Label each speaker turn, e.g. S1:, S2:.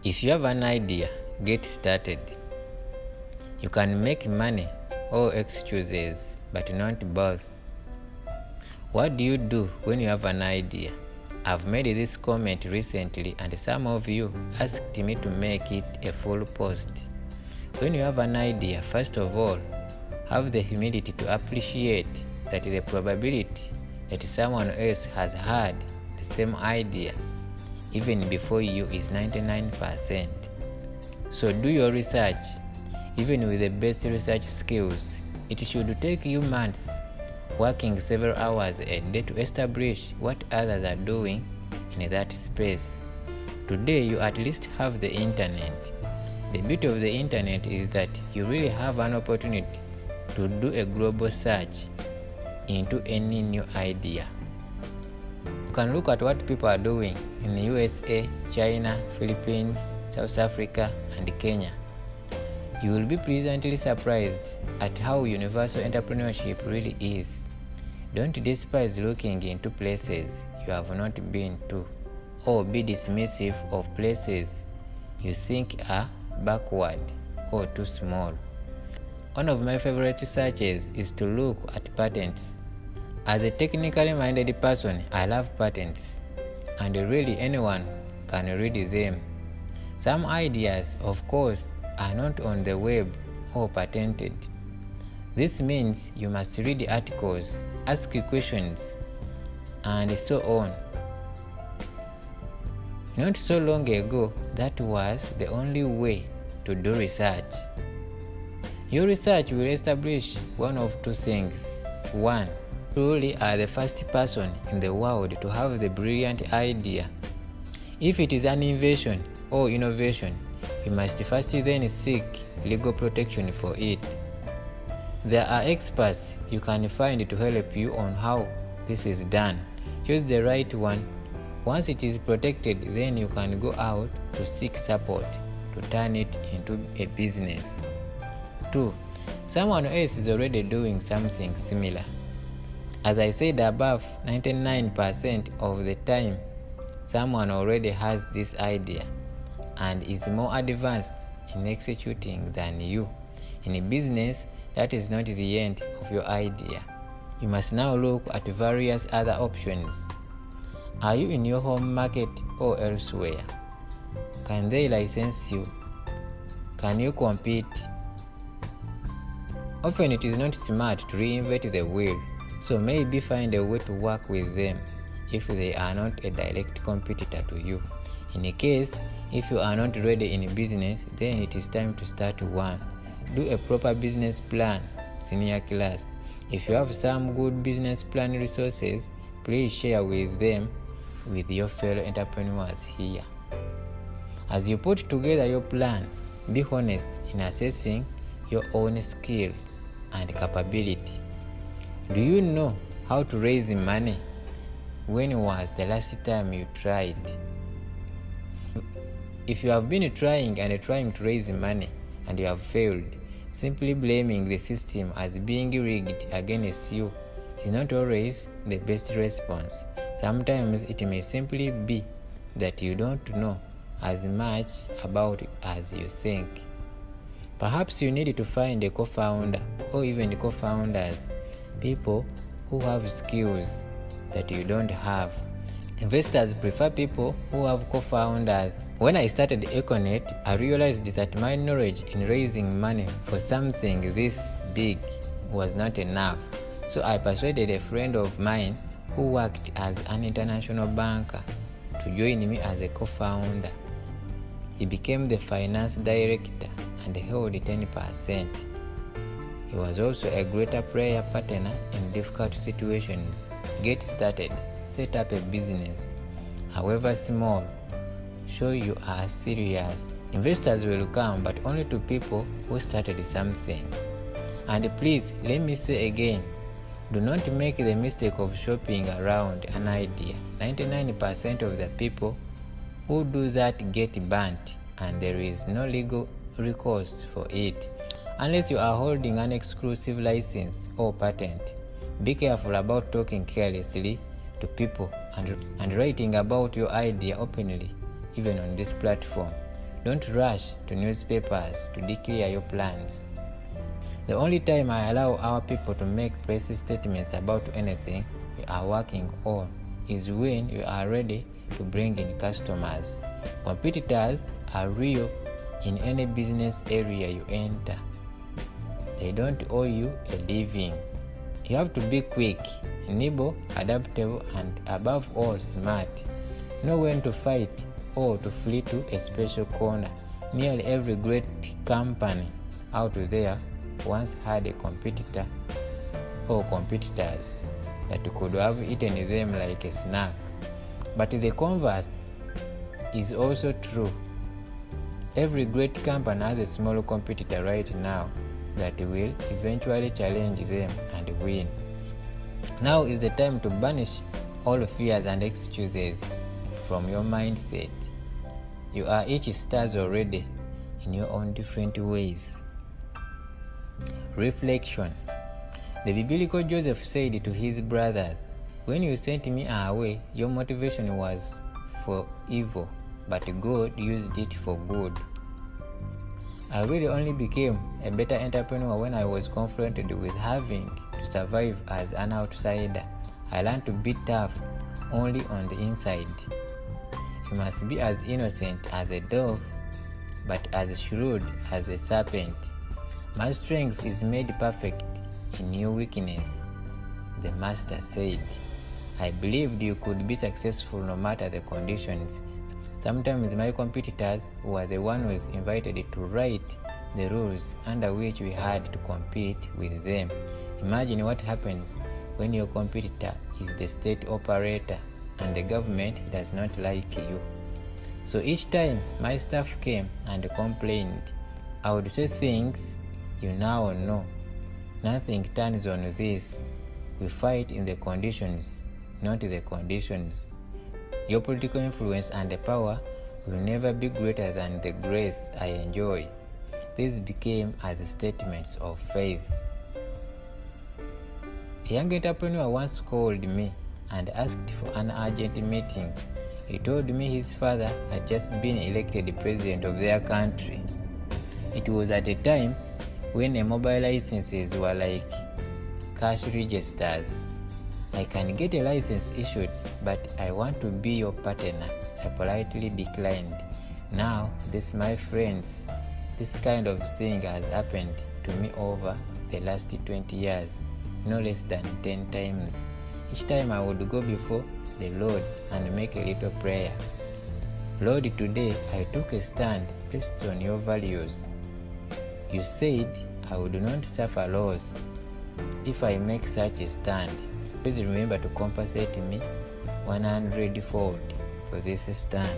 S1: If you have an idea, get started. You can make money or excuses, but not both. What do you do when you have an idea? I've made this comment recently and some of you asked me to make it a full post. When you have an idea, first of all, have the humility to appreciate that the probability that someone else has had the same idea even before you is 99%. So do your research. Even with the best research skills, it should take you months, working several hours a day to establish what others are doing in that space. Today you at least have the internet. The beauty of the internet is that you really have an opportunity to do a global search into any new idea. You can look at what people are doing in the USA, China, Philippines, South Africa, and Kenya. You will be pleasantly surprised at how universal entrepreneurship really is. Don't despise looking into places you have not been to, or be dismissive of places you think are backward or too small. One of my favorite searches is to look at patents. As a technically minded person, I love patents, and really anyone can read them. Some ideas, of course, are not on the web or patented. This means you must read articles, ask questions, and so on. Not so long ago, that was the only way to do research. Your research will establish one of two things. One, you really are the first person in the world to have the brilliant idea. If it is an invention or innovation, you must first then seek legal protection for it. There are experts you can find to help you on how this is done. Choose the right one. Once it is protected, then you can go out to seek support to turn it into a business. 2. Someone else is already doing something similar. As I said above, 99% of the time, someone already has this idea and is more advanced in executing than you. In a business, that is not the end of your idea. You must now look at various other options. Are you in your home market or elsewhere? Can they license you? Can you compete? Often it is not smart to reinvent the wheel, so maybe find a way to work with them if they are not a direct competitor to you. In a case, if you are not ready in business, then it is time to start one. Do a proper business plan, senior class. If you have some good business plan resources, please share with them with your fellow entrepreneurs here. As you put together your plan, be honest in assessing your own skills and capability. Do you know how to raise money? When was the last time you tried? If you have been trying to raise money and you have failed, simply blaming the system as being rigged against you is not always the best response. Sometimes it may simply be that you don't know as much about it as you think. Perhaps you need to find a co-founder or even co-founders, people who have skills that you don't have. Investors prefer people who have co-founders. When I started Econet, I realized that my knowledge in raising money for something this big was not enough. So I persuaded a friend of mine who worked as an international banker to join me as a co-founder. He became the finance director and held 10%. He was also a greater prayer partner in difficult situations. Get started. Set up a business, however small. Show you are serious. Investors will come, but only to people who started something. And please, let me say again, do not make the mistake of shopping around an idea. 99% of the people who do that get burnt, and there is no legal recourse for it. Unless you are holding an exclusive license or patent, be careful about talking carelessly to people and writing about your idea openly, even on this platform. Don't rush to newspapers to declare your plans. The only time I allow our people to make press statements about anything we are working on is when you are ready to bring in customers. Competitors are real in any business area you enter. They don't owe you a living. You have to be quick, nimble, adaptable, and above all smart. Know when to fight or to flee to a special corner. Nearly every great company out there once had a competitor or competitors that could have eaten them like a snack. But the converse is also true. Every great company has a small competitor right now that will eventually challenge them and win. Now is the time to banish all fears and excuses from your mindset. You are each stars already in your own different ways. Reflection. The biblical Joseph said to his brothers, "When you sent me away, your motivation was for evil, but God used it for good." I really only became a better entrepreneur when I was confronted with having to survive as an outsider. I learned to be tough only on the inside. You must be as innocent as a dove, but as shrewd as a serpent. My strength is made perfect in your weakness, the master said. I believed you could be successful no matter the conditions. Sometimes my competitors were the ones invited to write the rules under which we had to compete with them. Imagine what happens when your competitor is the state operator and the government does not like you. So each time my staff came and complained, I would say things you now know. Nothing turns on this. We fight in the conditions, not the conditions. Your political influence and the power will never be greater than the grace I enjoy. These became as statements of faith. A young entrepreneur once called me and asked for an urgent meeting. He told me his father had just been elected president of their country. It was at a time when mobile licenses were like cash registers. I can get a license issued, but I want to be your partner. I politely declined. Now, my friends, this kind of thing has happened to me over the last 20 years, no less than 10 times. Each time I would go before the Lord and make a little prayer. Lord, today I took a stand based on your values. You said I would not suffer loss if I make such a stand. Please remember to compensate me 100-fold for this stand.